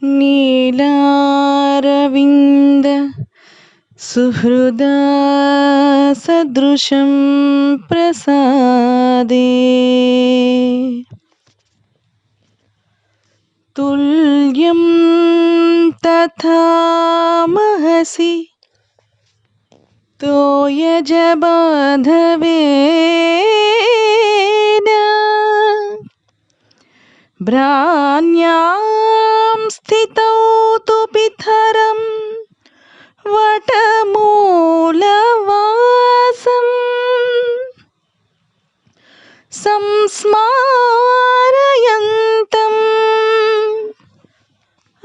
नीलारविन्द सुहृदा सदृशं प्रसादे तुल्यं तथा महसि तोयजबाधवेन भ्रान्यां स्थितौ तु पितरं वटमूलवासम् संस्मारयन्तम्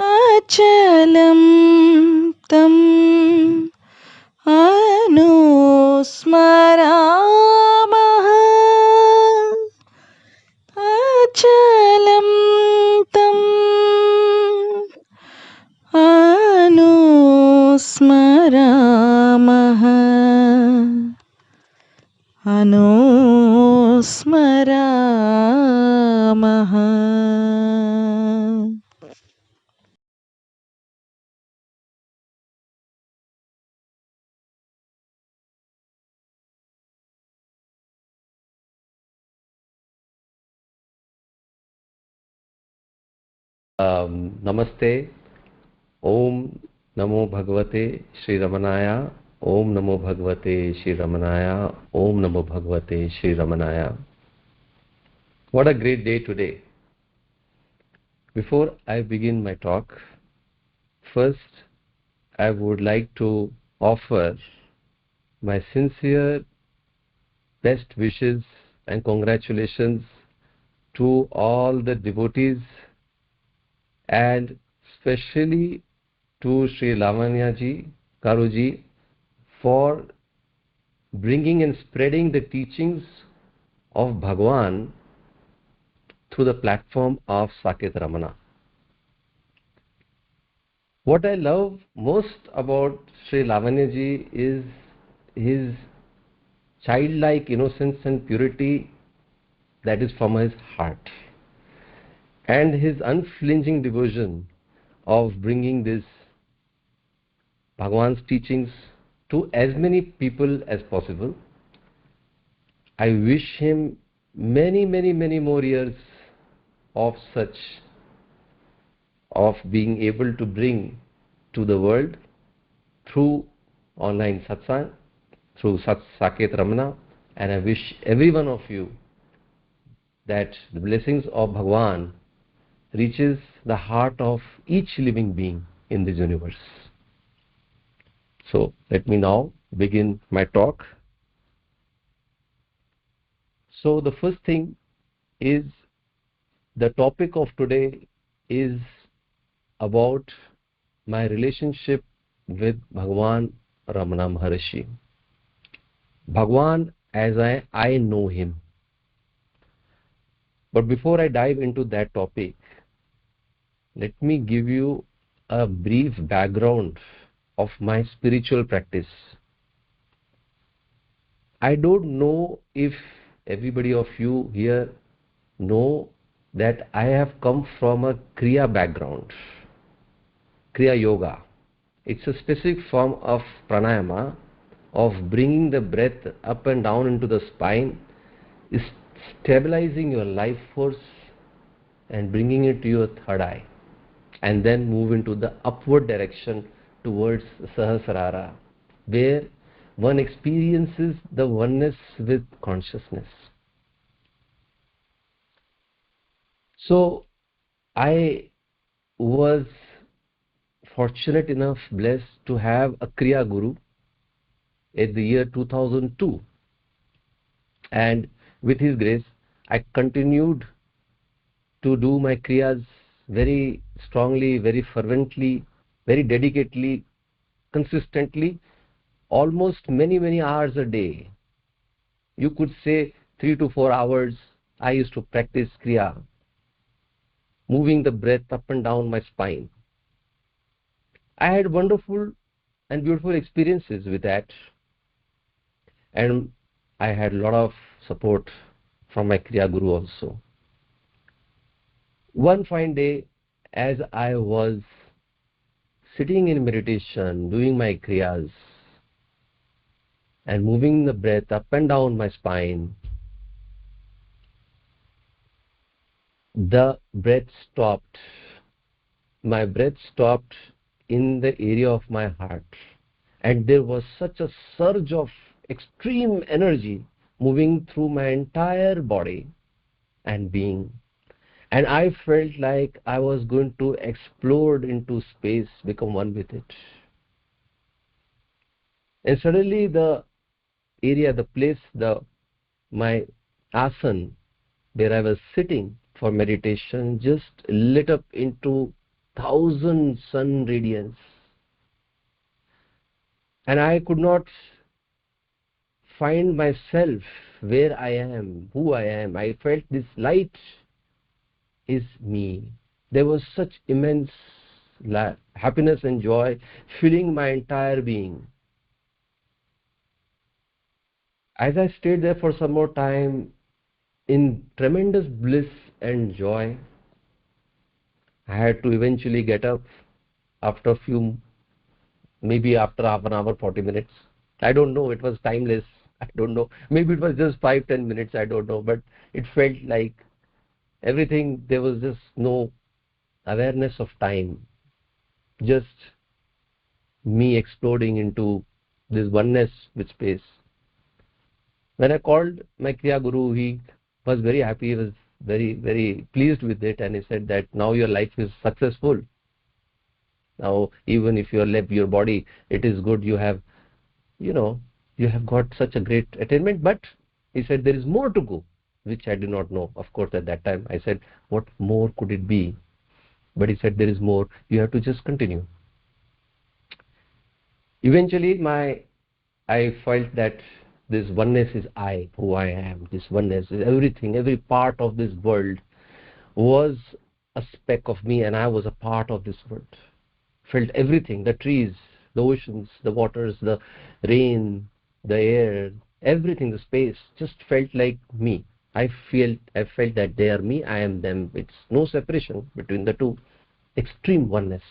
अचलं तम् अनुस्मरामः अचलं तम् अनुस्मरामः अनुस्मरामः. Namaste. Om Namo Bhagavate Sri Ramanaya. Om Namo Bhagavate Sri Ramanaya. Om Namo Bhagavate Sri Ramanaya. What a great day today. Before I begin my talk, first I would like to offer my sincere best wishes and congratulations to all the devotees and especially to Sri Lavanya ji, Karuji for bringing and spreading the teachings of Bhagavan through the platform of SAKET Ramana. What I love most about Sri Lavanya ji is his childlike innocence and purity that is from his heart, and his unflinching devotion of bringing this Bhagavan's teachings to as many people as possible. I wish him many more years of being able to bring to the world through online satsang, through SAKET Ramana, and I wish every one of you that the blessings of Bhagavan reaches the heart of each living being in this universe. So let me now begin my talk. So the first thing is, the topic of today is about my relationship with Bhagawan Ramana Maharshi. Bhagavan as I know him. But before I dive into that topic, let me give you a brief background of my spiritual practice. I don't know if everybody of you here know that I have come from a Kriya background, Kriya Yoga. It's a specific form of pranayama, of bringing the breath up and down into the spine, is stabilizing your life force and bringing it to your third eye, and then move into the upward direction towards Sahasrara, where one experiences the oneness with consciousness. So I was fortunate enough, blessed to have a Kriya Guru at the year 2002, and with his grace I continued to do my Kriyas very strongly, very fervently, very dedicatedly, consistently, almost many hours a day. You could say 3 to 4 hours I used to practice Kriya, moving the breath up and down my spine. I had wonderful and beautiful experiences with that, and I had a lot of support from my Kriya Guru also. One fine day, as I was sitting in meditation, doing my kriyas, and moving the breath up and down my spine, the breath stopped. My breath stopped in the area of my heart. And there was such a surge of extreme energy moving through my entire body and being. And I felt like I was going to explode into space, become one with it. And suddenly the area, the place, my asan where I was sitting for meditation just lit up into thousand sun radiance. And I could not find myself where I am, who I am. I felt this light is me. There was such immense happiness and joy filling my entire being. As I stayed there for some more time in tremendous bliss and joy, I had to eventually get up after a few, maybe after half an hour, 40 minutes. I don't know, it was timeless. I don't know. Maybe it was just 5-10 minutes, I don't know. But it felt like everything, there was just no awareness of time. Just me exploding into this oneness with space. When I called my Kriya Guru, he was very happy, he was very, very pleased with it, and he said that now your life is successful. Now, even if you have left your body, it is good, you have, you have got such a great attainment, but he said there is more to go, which I did not know. Of course, at that time, I said, what more could it be? But he said there is more, you have to just continue. Eventually, I felt that this oneness is I, who I am. This oneness is everything, every part of this world was a speck of me, and I was a part of this world. Felt everything, the trees, the oceans, the waters, the rain, the air, everything, the space, just felt like me. I felt that they are me, I am them. It's no separation between the two. Extreme oneness.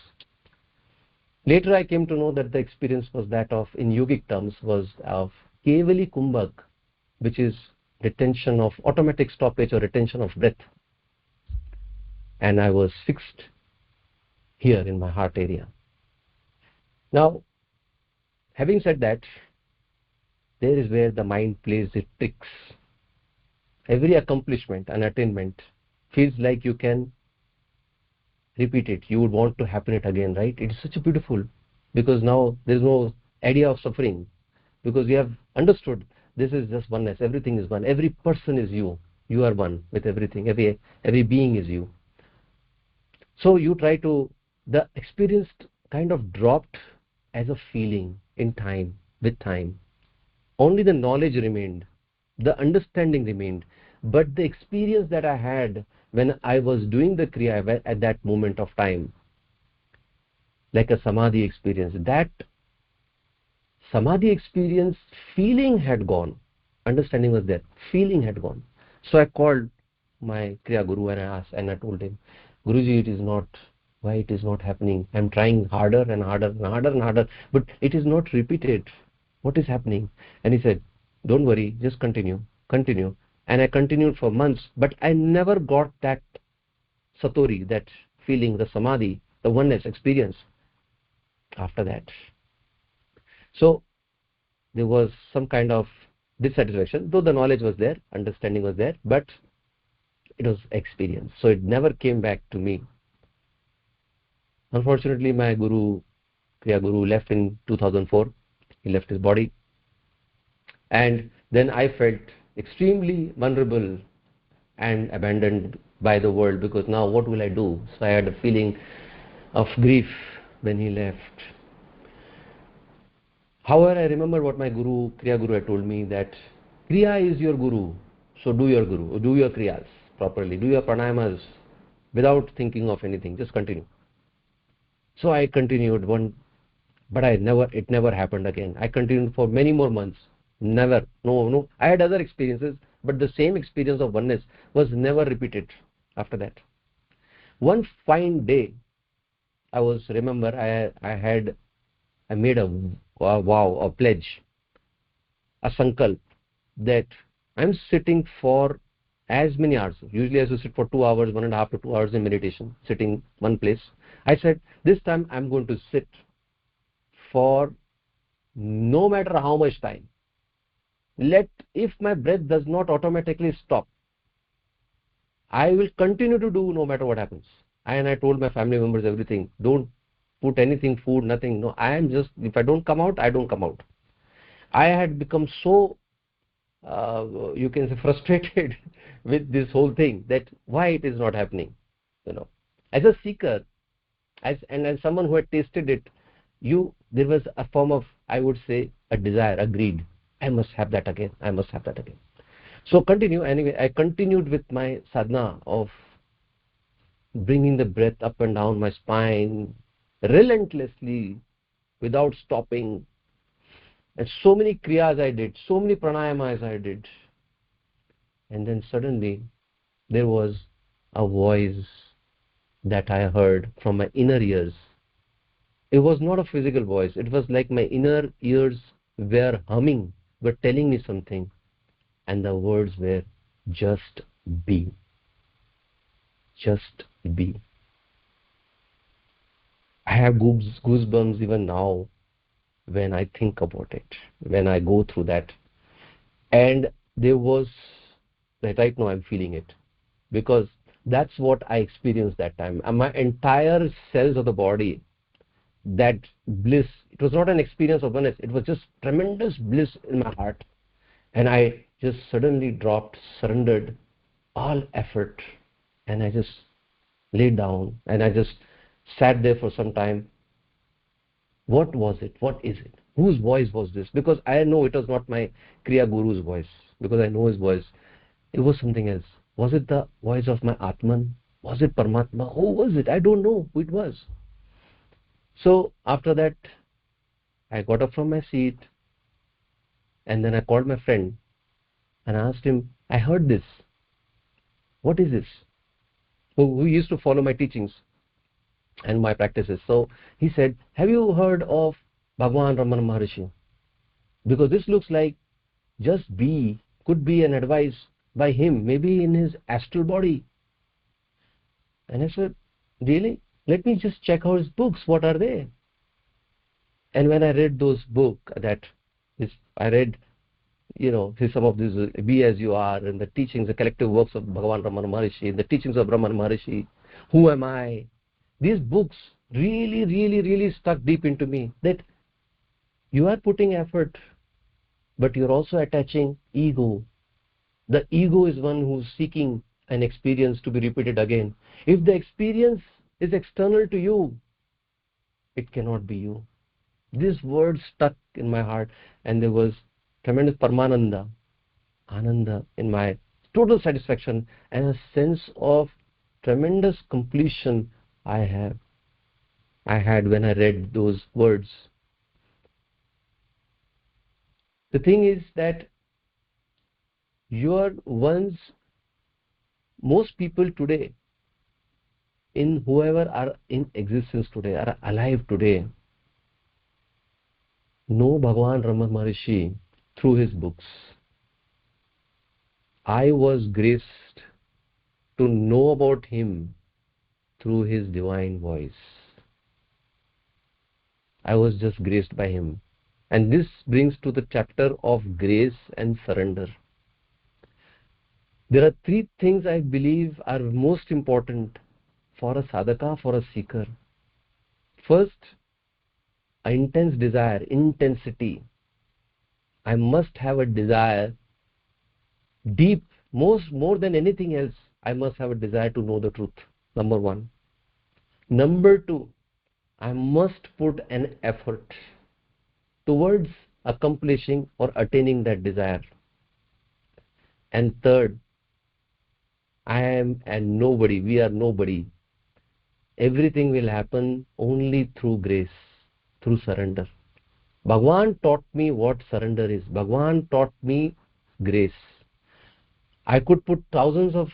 Later I came to know that the experience was that of, in yogic terms, was of Kevali Kumbhak, which is retention of, automatic stoppage or retention of breath. And I was fixed here in my heart area. Now, having said that, there is where the mind plays its tricks. Every accomplishment and attainment feels like you can repeat it. You would want to happen it again, right? It is such a beautiful, because now there is no idea of suffering, because you have understood this is just oneness. Everything is one. Every person is you. You are one with everything. Every being is you. So you try to, the experience kind of dropped as a feeling in time, with time. Only the knowledge remained, the understanding remained, but the experience that I had when I was doing the Kriya at that moment of time, like a Samadhi experience, that Samadhi experience, feeling had gone, understanding was there, feeling had gone. So I called my Kriya Guru and I asked, and I told him, Guruji, it is not, why it is not happening? I am trying harder and harder and harder and harder, but it is not repeated. What is happening? And he said, don't worry, just continue, continue. And I continued for months, but I never got that satori, that feeling, the samadhi, the oneness experience after that. So there was some kind of dissatisfaction, though the knowledge was there, understanding was there, but it was experience. So it never came back to me. Unfortunately, my Guru, Kriya Guru, left in 2004. He left his body. And then I felt extremely vulnerable and abandoned by the world, because now what will I do? So I had a feeling of grief when he left. However, I remember what my Guru, Kriya Guru, had told me, that Kriya is your Guru. So do your Guru, do your Kriyas properly, do your pranayamas without thinking of anything, just continue. So I continued but it never happened again. I continued for many more months. Never, no. I had other experiences, but the same experience of oneness was never repeated after that. One fine day, I made a vow, a pledge, a sankalp, that I'm sitting for as many hours. Usually I used to sit for 2 hours, 1.5 to 2 hours in meditation, sitting one place. I said, this time I'm going to sit for no matter how much time. If my breath does not automatically stop, I will continue to do no matter what happens. And I told my family members everything. Don't put anything, food, nothing. No, I am just, if I don't come out, I don't come out. I had become so, you can say, frustrated with this whole thing, that why it is not happening. As a seeker, as someone who had tasted it, there was a form of, I would say, a desire, a greed. I must have that again. I must have that again. So continue. Anyway, I continued with my sadhana of bringing the breath up and down my spine relentlessly, without stopping. And so many kriyas I did, so many pranayamas I did. And then suddenly there was a voice that I heard from my inner ears. It was not a physical voice. It was like my inner ears were humming, were telling me something. And the words were, just be. Just be. I have goosebumps even now when I think about it, when I go through that. And there was, right now I'm feeling it, because that's what I experienced that time. And my entire cells of the body, that bliss, it was not an experience of oneness, it was just tremendous bliss in my heart. And I just suddenly dropped, surrendered all effort, and I just laid down and I just sat there for some time. What was it? What is it? Whose voice was this? Because I know it was not my Kriya Guru's voice, because I know his voice. It was something else. Was it the voice of my Atman? Was it Paramatma? Who was it? I don't know who it was. So after that, I got up from my seat, and then I called my friend and I asked him, I heard this. What is this? Who used to follow my teachings and my practices. So he said, have you heard of Bhagawan Ramana Maharshi? Because this looks like just be, could be an advice by him, maybe in his astral body. And I said, really? Let me just check out his books. What are they? And when I read those books, I read, some of these, Be As You Are, and the teachings, the collective works of Bhagawan Ramana Maharshi, the teachings of Ramana Maharshi, Who Am I? These books really, really, really stuck deep into me, that you are putting effort, but you're also attaching ego. The ego is one who's seeking an experience to be repeated again. If the experience is external to you, it cannot be you. This word stuck in my heart, and there was tremendous Paramananda, Ananda in my total satisfaction, and a sense of tremendous completion I had when I read those words. The thing is that most people today, in whoever are in existence today, are alive today, know Bhagawan Ramana Maharshi through his books. I was graced to know about him through his divine voice. I was just graced by him. And this brings to the chapter of grace and surrender. There are three things I believe are most important for a sadhaka, for a seeker. First, an intense desire, intensity. I must have a desire deep, more than anything else. I must have a desire to know the truth. Number one. Number two, I must put an effort towards accomplishing or attaining that desire. And third, I am a nobody. We are nobody. Everything will happen only through grace, through surrender. Bhagavan taught me what surrender is. Bhagavan taught me grace. I could put thousands of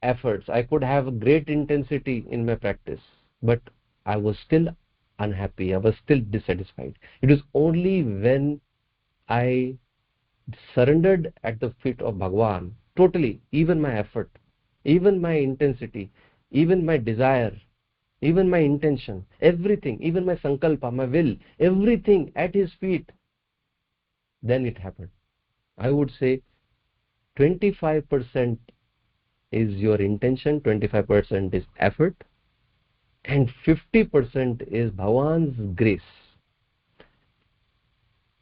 efforts. I could have great intensity in my practice, but I was still unhappy. I was still dissatisfied. It was only when I surrendered at the feet of Bhagwan, totally, even my effort, even my intensity, even my desire, even my intention, everything, even my sankalpa, my will, everything at his feet, then it happened. I would say 25% is your intention, 25% is effort, and 50% is Bhagwan's grace,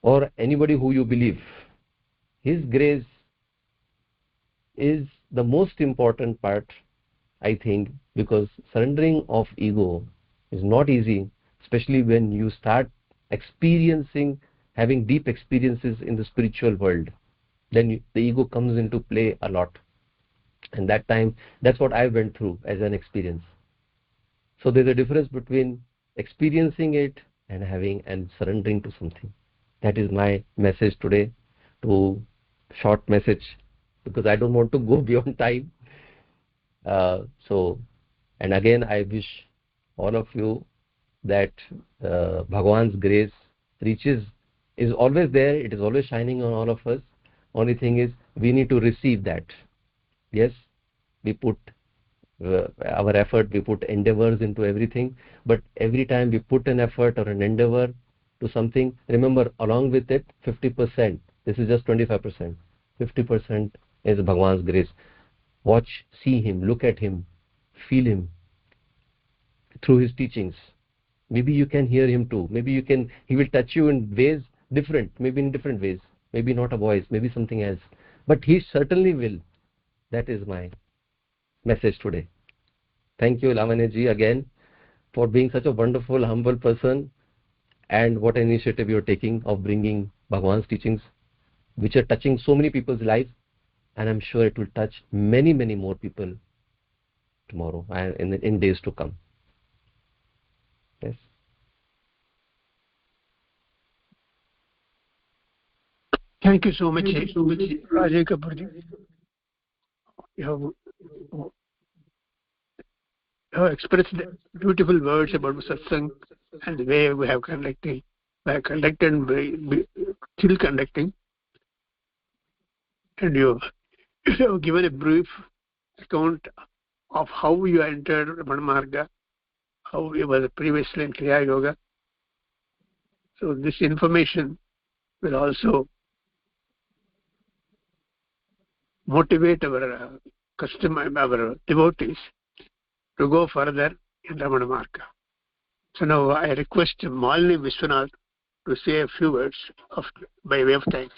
or anybody who you believe. His grace is the most important part, I think, because surrendering of ego is not easy, especially when you start experiencing, having deep experiences in the spiritual world. Then the ego comes into play a lot. And that time, that's what I went through as an experience. So there's a difference between experiencing it and having and surrendering to something. That is my message today, to short message, because I don't want to go beyond time. And again, I wish all of you that Bhagwan's grace is always there. It is always shining on all of us. Only thing is, we need to receive that. Yes, we put our effort, we put endeavors into everything, but every time we put an effort or an endeavor to something, remember, along with it, 50%. This is just 25%. 50% is Bhagwan's grace. Watch, see him, look at him, feel him through his teachings. Maybe you can hear him too. Maybe he will touch you in ways different, maybe in different ways. Maybe not a voice, maybe something else. But he certainly will. That is my message today. Thank you, Lavanya ji, again, for being such a wonderful, humble person, and what an initiative you're taking of bringing Bhagwan's teachings, which are touching so many people's lives, and I'm sure it will touch many, many more people tomorrow and in days to come. Yes. Thank you so much, Rajiv Kapur ji. You have expressed beautiful words about satsang and the way we have conducted and still conducting. And you have given a brief account of how you entered Ramana Marga, how you were previously in Kriya Yoga. So this information will also motivate our our devotees to go further in Ramana Marga. So now I request Malini Vishwanath to say a few words by way of thanks.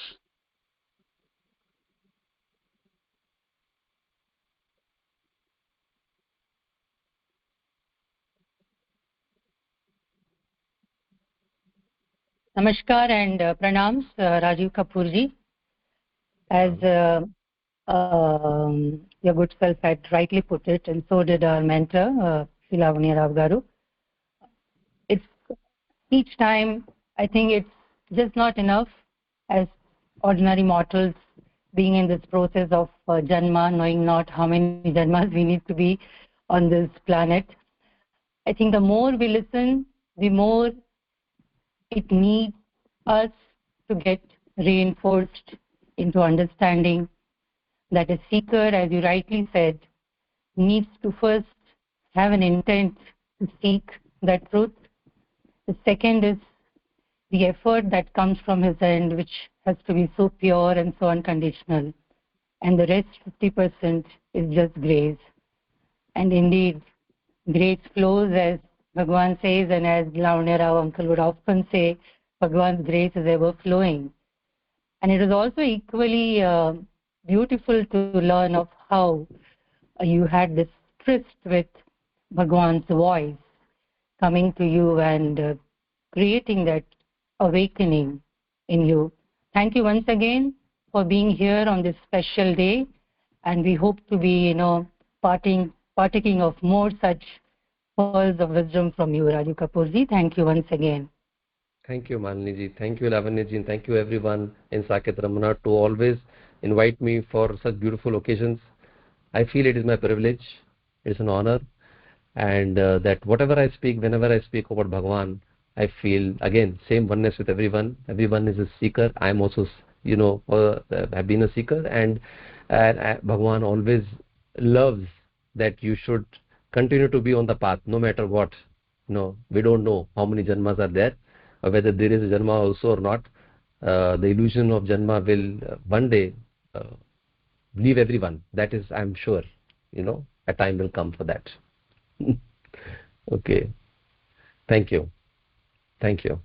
Namaskar and pranams, Rajiv Kapur ji. As your good self had rightly put it, and so did our mentor, Sri P.V.Lavanya Rao garu. It's each time, I think it's just not enough as ordinary mortals being in this process of janma, knowing not how many janmas we need to be on this planet. I think the more we listen, the more it needs us to get reinforced into understanding that a seeker, as you rightly said, needs to first have an intent to seek that truth. The second is the effort that comes from his end, which has to be so pure and so unconditional. And the rest, 50%, is just grace. And indeed, grace flows, as Bhagwan says, and as Lavanya Rao uncle would often say, Bhagwan's grace is ever flowing. And it is also equally beautiful to learn of how you had this tryst with Bhagwan's voice coming to you and creating that awakening in you. Thank you once again for being here on this special day, and we hope to be, partaking of more such pearls of wisdom from you, Rajiv Kapur ji. Thank you once again. Thank you, Malini ji. Thank you, Lavanya ji, and thank you everyone in SAKET Ramana to always invite me for such beautiful occasions. I feel it is my privilege, it's an honor, and that whatever I speak, whenever I speak about Bhagavan, I feel again same oneness with everyone. Everyone is a seeker. I'm also, have been a seeker, and Bhagavan always loves that you should continue to be on the path, no matter what. We don't know how many janmas are there, or whether there is a janma also or not. The illusion of janma will one day leave everyone. That is, I'm sure. A time will come for that. Okay. Thank you. Thank you.